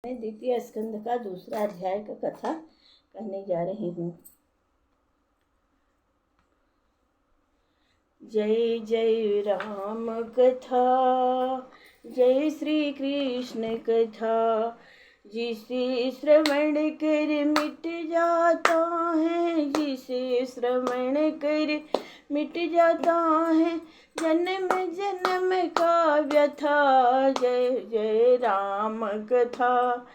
मैं द्वितीय स्कंद का दूसरा अध्याय का कथा कहने जा रही हूँ। जय जय राम कथा, जय श्री कृष्ण कथा। जिसे श्रवण कर मिट जाता है, जिसे श्रवण कर मिट जाता है जन्म जन्म का व्यथा। जय जय राम कथा,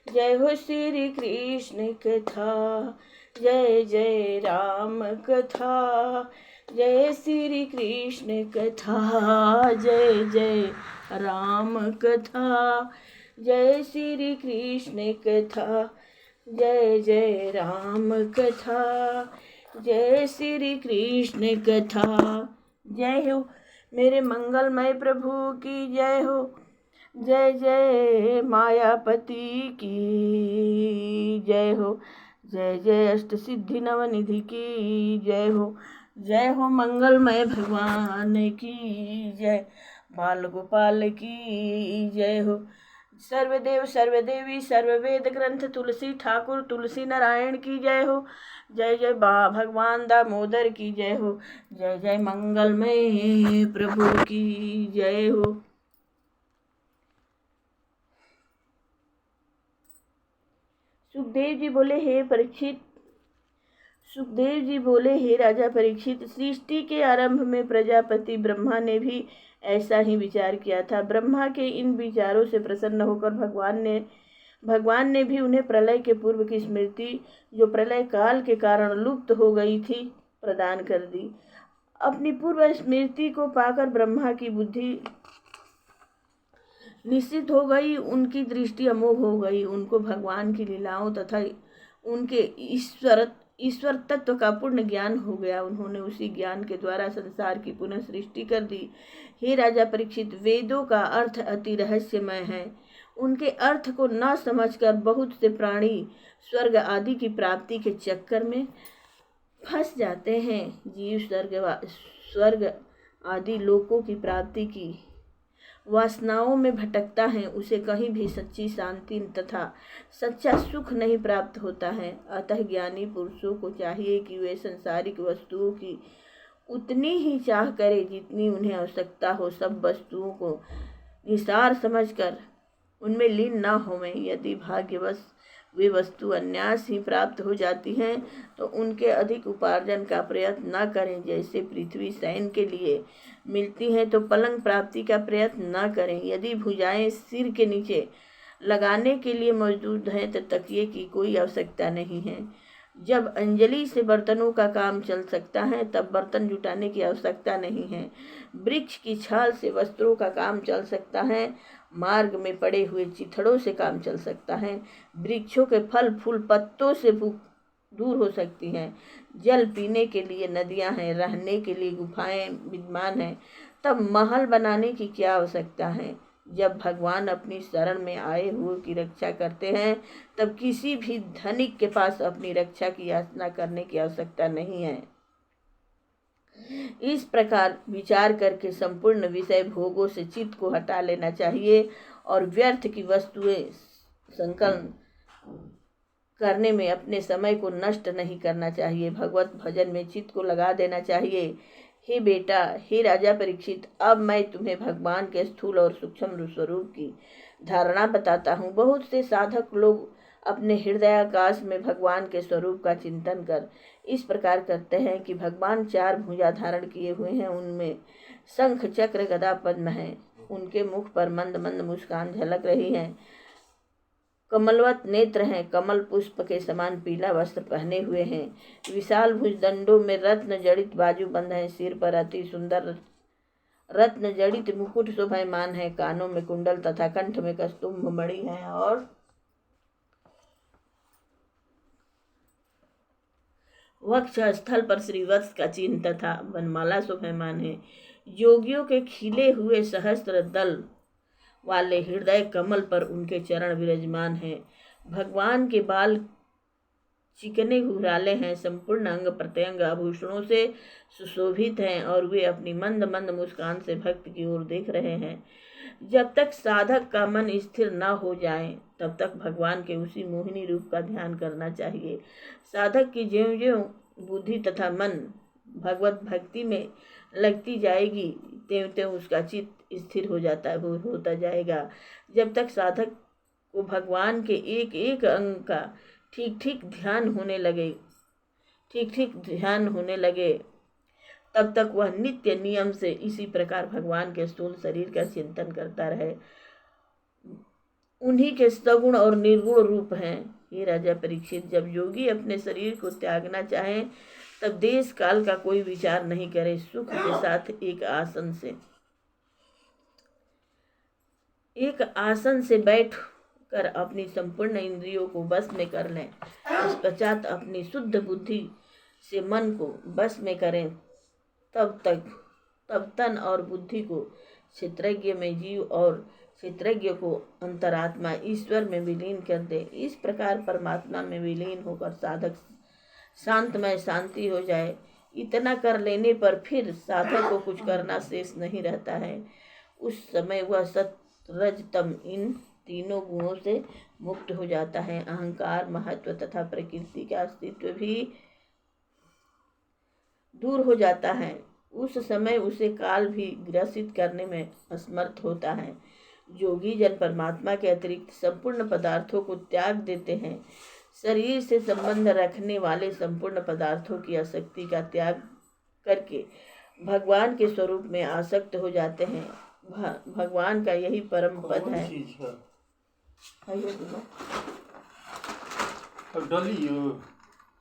जय हो श्री कृष्ण कथा। जय जय राम कथा, जय श्री कृष्ण कथा। जय जय राम कथा, जय श्री कृष्ण कथा। जय जय राम कथा, जय श्री कृष्ण कथा। जय हो मेरे मंगलमय प्रभु की जय हो। जय जय मायापति की जय हो। जय जय अष्ट सिद्धि नवनिधि की जय हो। जय हो मंगलमय भगवान की जय, बाल गोपाल की जय हो। सर्वदेव सर्वदेवी सर्ववेद ग्रंथ तुलसी ठाकुर तुलसी नारायण की जय हो। जय जय भगवान दामोदर की जय हो। जय जय मंगलमय प्रभु की जय हो। सुखदेव जी बोले, हे राजा परीक्षित, सृष्टि के आरंभ में प्रजापति ब्रह्मा ने भी ऐसा ही विचार किया था। ब्रह्मा के इन विचारों से प्रसन्न होकर भगवान ने भी उन्हें प्रलय के पूर्व की स्मृति, जो प्रलय काल के कारण लुप्त हो गई थी, प्रदान कर दी। अपनी पूर्व स्मृति को पाकर ब्रह्मा की बुद्धि निश्चित हो गई, उनकी दृष्टि अमोघ हो गई। उनको भगवान की लीलाओं तथा उनके ईश्वर तत्व का पूर्ण ज्ञान हो गया। उन्होंने उसी ज्ञान के द्वारा संसार की पुनः सृष्टि कर दी। हे राजा परीक्षित, वेदों का अर्थ अति रहस्यमय है। उनके अर्थ को न समझकर बहुत से प्राणी स्वर्ग आदि की प्राप्ति के चक्कर में फंस जाते हैं। जीव स्वर्ग आदि लोकों की प्राप्ति की वासनाओं में भटकता है, उसे कहीं भी सच्ची शांति तथा सच्चा सुख नहीं प्राप्त होता है। अतः ज्ञानी पुरुषों को चाहिए कि वे संसारिक वस्तुओं की उतनी ही चाह करें जितनी उन्हें आवश्यकता हो। सब वस्तुओं को निसार समझकर उनमें लीन न होवें। यदि भाग्यवश वे वस्तु अन्यास ही प्राप्त हो जाती हैं तो उनके अधिक उपार्जन का प्रयत्न न करें। जैसे पृथ्वी शयन के लिए मिलती हैं तो पलंग प्राप्ति का प्रयत्न न करें। यदि भुजाएं सिर के नीचे लगाने के लिए मौजूद हैं तो तकिए की कोई आवश्यकता नहीं है। जब अंजलि से बर्तनों का काम चल सकता है तब बर्तन जुटाने की आवश्यकता नहीं है। वृक्ष की छाल से वस्त्रों का काम चल सकता है, मार्ग में पड़े हुए चिथड़ों से काम चल सकता है। वृक्षों के फल फूल पत्तों से भूख दूर हो सकती हैं। जल पीने के लिए नदियां हैं, रहने के लिए गुफाएं विद्यमान हैं, तब महल बनाने की क्या आवश्यकता है। जब भगवान अपनी शरण में आए हुए की रक्षा करते हैं तब किसी भी धनिक के पास अपनी रक्षा की याचना करने की आवश्यकता नहीं है। इस प्रकार विचार करके संपूर्ण विषय भोगों से चित्त को हटा लेना चाहिए और व्यर्थ की वस्तुएं संकलन करने में अपने समय को नष्ट नहीं करना चाहिए। भगवत भजन में चित्त को लगा देना चाहिए। हे बेटा, हे राजा परीक्षित, अब मैं तुम्हें भगवान के स्थूल और सूक्ष्म स्वरूप की धारणा बताता हूँ। बहुत से साधक लोग अपने हृदयाकाश में भगवान के स्वरूप का चिंतन कर इस प्रकार करते हैं कि भगवान 4 भुजा धारण किए हुए हैं, उनमें शंख चक्र गदा पद्म है। उनके मुख पर मंद मंद मुस्कान झलक रही है, कमलवत नेत्र हैं, कमल पुष्प के समान पीला वस्त्र पहने हुए हैं, विशाल भुजदंडों में रत्न जड़ित बाजूबंद हैं, सिर पर अति सुंदर रत्न जड़ित मुकुट शोभायमान है, कानों में कुंडल तथा कंठ में कस्तूम मणि है और वक्ष स्थल पर श्रीवत्स का चिन्ह तथा वनमाला शोभायमान है। योगियों के खिले हुए सहस्त्र दल वाले हृदय कमल पर उनके चरण विराजमान हैं। भगवान के बाल चिकने घुंघराले हैं, संपूर्ण अंग प्रत्यंग आभूषणों से सुशोभित हैं और वे अपनी मंद मंद मुस्कान से भक्त की ओर देख रहे हैं। जब तक साधक का मन स्थिर न हो जाए तब तक भगवान के उसी मोहिनी रूप का ध्यान करना चाहिए। साधक की ज्यों-ज्यों बुद्धि तथा मन भगवत भक्ति में लगती जाएगी त्यों-त्यों उसका चित्त स्थिर होता जाएगा। जब तक साधक को भगवान के एक एक अंग का ठीक ठीक ध्यान होने लगे तब तक वह नित्य नियम से इसी प्रकार भगवान के स्थूल शरीर का चिंतन करता रहे। उन्हीं के सगुण और निर्गुण रूप हैं। हे राजा परीक्षित, जब योगी अपने शरीर को त्यागना चाहे तब देश काल का कोई विचार नहीं करे, सुख के साथ एक आसन से बैठ कर अपनी संपूर्ण इंद्रियों को बस में कर लें। पश्चात अपनी शुद्ध बुद्धि से मन को बस में करें। तब तन और बुद्धि को क्षेत्रज्ञ में जीव और क्षेत्रज्ञ को अंतरात्मा ईश्वर में विलीन कर दे। इस प्रकार परमात्मा में विलीन होकर साधक शांतमय शांति हो जाए। इतना कर लेने पर फिर साधक को कुछ करना शेष नहीं रहता है। उस समय वह सत रज तम इन तीनों गुणों से मुक्त हो जाता है। अहंकार, महत्व तथा प्रकृति का अस्तित्व भी दूर हो जाता है। उस समय उसे काल भी ग्रसित करने में असमर्थ होता है। योगी जन परमात्मा के अतिरिक्त संपूर्ण पदार्थों को त्याग देते हैं। शरीर से संबंध रखने वाले संपूर्ण पदार्थों की आसक्ति का त्याग करके भगवान के स्वरूप में आसक्त हो जाते हैं। भगवान का यही परम पद है।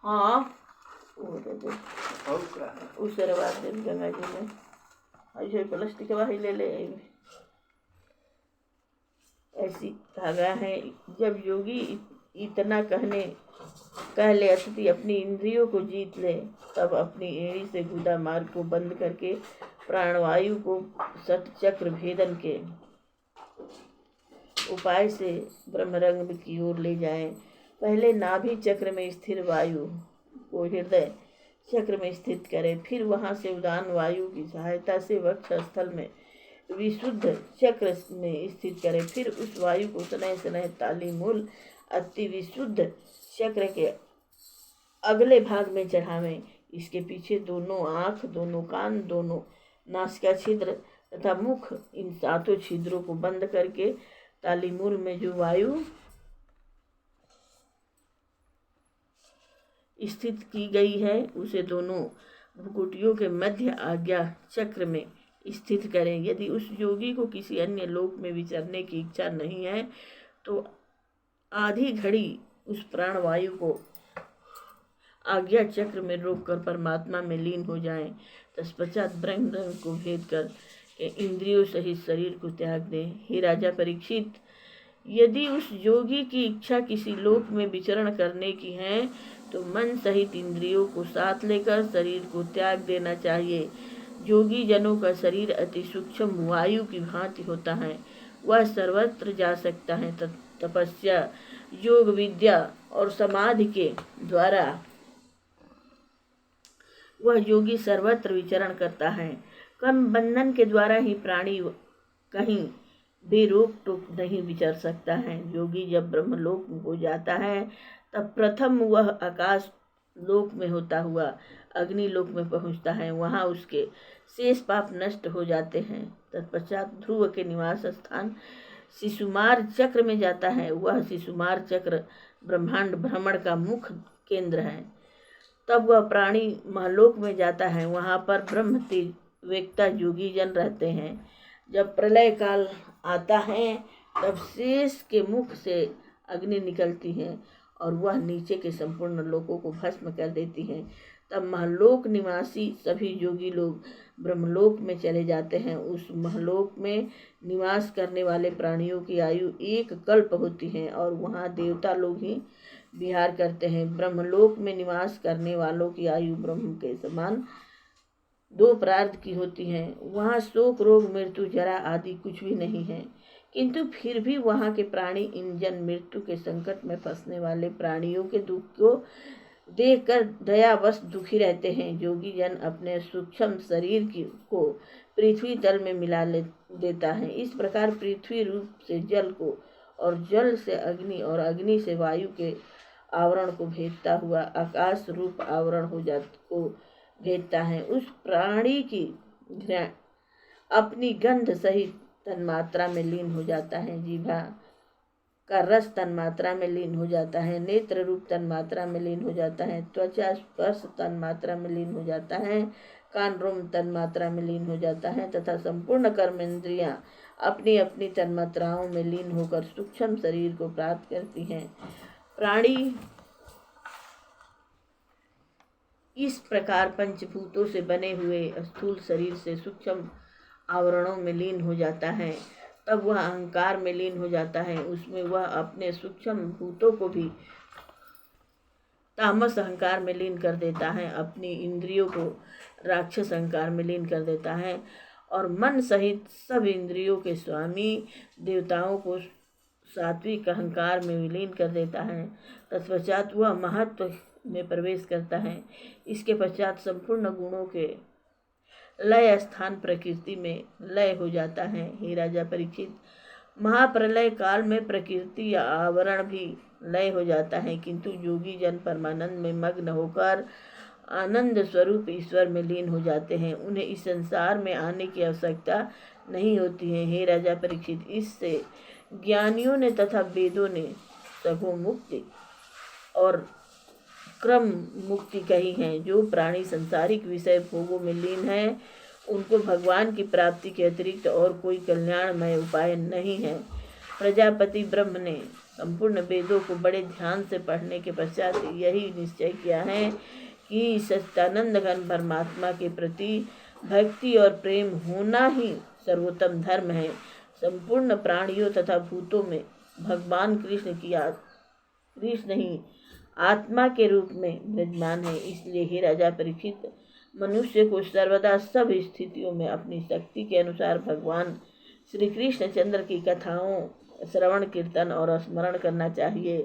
हाँ, उस गंगा जी में ऐसे प्लास्टिक ले ले ऐसी धागा है। जब योगी इतना कह ले अतिथि अपनी इंद्रियों को जीत ले तब अपनी एड़ी से गुदा मार्ग को बंद करके प्राणवायु को सतचक्र भेदन के उपाय से ब्रह्मरंग की ओर ले जाएं। पहले नाभि चक्र में स्थिर वायु को हृदय चक्र में स्थित करें, फिर वहां से उदान वायु की सहायता से वक्ष स्थल में विशुद्ध चक्र में स्थित करें, फिर उस वायु को शनैः शनैः ताली मूल अति विशुद्ध चक्र के अगले भाग में चढ़ावें। इसके पीछे दोनों आँख, दोनों कान, दोनों नासिका छिद्र तथा मुख, इन सातों छिद्रों को बंद करके तालीमूल में जो वायु स्थित की गई है उसे दोनों भ्रुकुटियों के मध्य आज्ञा चक्र में स्थित करें। यदि उस योगी को किसी अन्य लोक में विचरने की इच्छा नहीं है तो आधी घड़ी उस प्राणवायु को आज्ञा चक्र में रोककर परमात्मा में लीन हो जाएं। तत्पश्चात ब्रह्म को भेद कर इंद्रियों सहित शरीर को त्याग दें। हे राजा परीक्षित, यदि उस योगी की इच्छा किसी लोक में विचरण करने की है तो मन सहित इंद्रियों को साथ लेकर शरीर को त्याग देना चाहिए। योगी जनों का शरीर अति सूक्ष्म वायु की भांति होता है। वह सर्वत्र जा सकता है। तपस्या, योग विद्या और समाधि के द्वारा वह योगी सर्वत्र विचरण करता है। कर्म बंधन के द्वारा ही प्राणी कहीं भी रोक टोक नहीं विचर सकता है। योगी जब ब्रह्मलोक हो जाता है तब प्रथम वह आकाश लोक में होता हुआ अग्नि लोक में पहुंचता है। वहां उसके शेष पाप नष्ट हो जाते हैं। तत्पश्चात ध्रुव के निवास स्थान शिशुमार चक्र में जाता है। वह शिशुमार चक्र ब्रह्मांड भ्रमण का मुख्य केंद्र है। तब वह प्राणी महलोक में जाता है। वहां पर ब्रह्म वेक्ता योगी जन रहते हैं। जब प्रलय काल आता है तब शेष के मुख से अग्नि निकलती है और वह नीचे के संपूर्ण लोकों को भस्म कर देती है। तब महलोक निवासी सभी योगी लोग ब्रह्मलोक में चले जाते हैं। उस महलोक में निवास करने वाले प्राणियों की आयु 1 कल्प होती है और वहाँ देवता लोग ही विहार करते हैं। ब्रह्मलोक में निवास करने वालों की आयु ब्रह्म के समान 2 प्रार्थ की होती है। वहाँ शोक, रोग, मृत्यु, जरा आदि कुछ भी नहीं है, किंतु फिर भी वहाँ के प्राणी इन जन मृत्यु के संकट में फंसने वाले प्राणियों के दुख को देखकर दयावश दुखी रहते हैं। योगी जन अपने सूक्ष्म शरीर को पृथ्वी तल में मिला देता है। इस प्रकार पृथ्वी रूप से जल को और जल से अग्नि और अग्नि से वायु के आवरण को भेदता हुआ आकाश रूप आवरण को भेदता है। उस प्राणी की अपनी गंध सहित तन्मात्रा में लीन हो जाता है। जीभा का रस तन्मात्रा में लीन हो जाता है। नेत्र रूप तन्मात्रा में लीन हो जाता है। त्वचा स्पर्श तन्मात्रा में लीन हो जाता है। कान रोम तन्मात्रा में लीन हो जाता है तथा संपूर्ण कर्मेंद्रियां अपनी अपनी तन्मात्राओं में लीन होकर सूक्ष्म शरीर को प्राप्त करती हैं। प्राणी इस प्रकार पंचभूतों से बने हुए स्थूल शरीर से सूक्ष्म आवरणों में लीन हो जाता है। तब वह अहंकार में लीन हो जाता है। उसमें वह अपने सूक्ष्म भूतों को भी तामस अहंकार में लीन कर देता है, अपनी इंद्रियों को राक्षस अहंकार में लीन कर देता है और मन सहित सब इंद्रियों के स्वामी देवताओं को सात्विक अहंकार में विलीन कर देता है। तत्पश्चात वह महत्व में प्रवेश करता है। इसके पश्चात संपूर्ण गुणों के लय स्थान प्रकृति में लय हो जाता है। हे राजा परीक्षित, महाप्रलय काल में प्रकृति या आवरण भी लय हो जाता है, किंतु योगी जन परमानंद में मग्न होकर आनंद स्वरूप ईश्वर में लीन हो जाते हैं। उन्हें इस संसार में आने की आवश्यकता नहीं होती है। हे राजा परीक्षित, इससे ज्ञानियों ने तथा वेदों ने सगो मुक्ति और क्रम मुक्ति कही है। जो प्राणी संसारिक विषय भोगों में लीन है, उनको भगवान की प्राप्ति के अतिरिक्त और कोई कल्याणमय उपाय नहीं है। प्रजापति ब्रह्म ने संपूर्ण वेदों को बड़े ध्यान से पढ़ने के पश्चात यही निश्चय किया है कि सच्चिदानंद घन परमात्मा के प्रति भक्ति और प्रेम होना ही सर्वोत्तम धर्म है। संपूर्ण प्राणियों तथा भूतों में भगवान कृष्ण ही आत्मा के रूप में विद्यमान है। इसलिए हे राजा परीक्षित, मनुष्य को सर्वदा सब स्थितियों में अपनी शक्ति के अनुसार भगवान श्री कृष्ण चंद्र की कथाओं श्रवण कीर्तन और स्मरण करना चाहिए।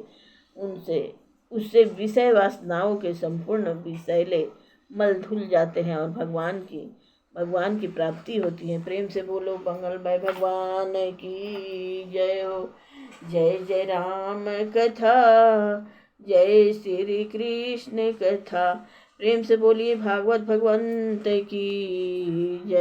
उससे विषय वासनाओं के संपूर्ण विषैले मल धुल जाते हैं और भगवान की प्राप्ति होती है। प्रेम से बोलो मंगलमय भगवान की जय हो। जय जय राम कथा, जय श्री कृष्ण कथा। प्रेम से बोलिए भागवत भगवंत की जय।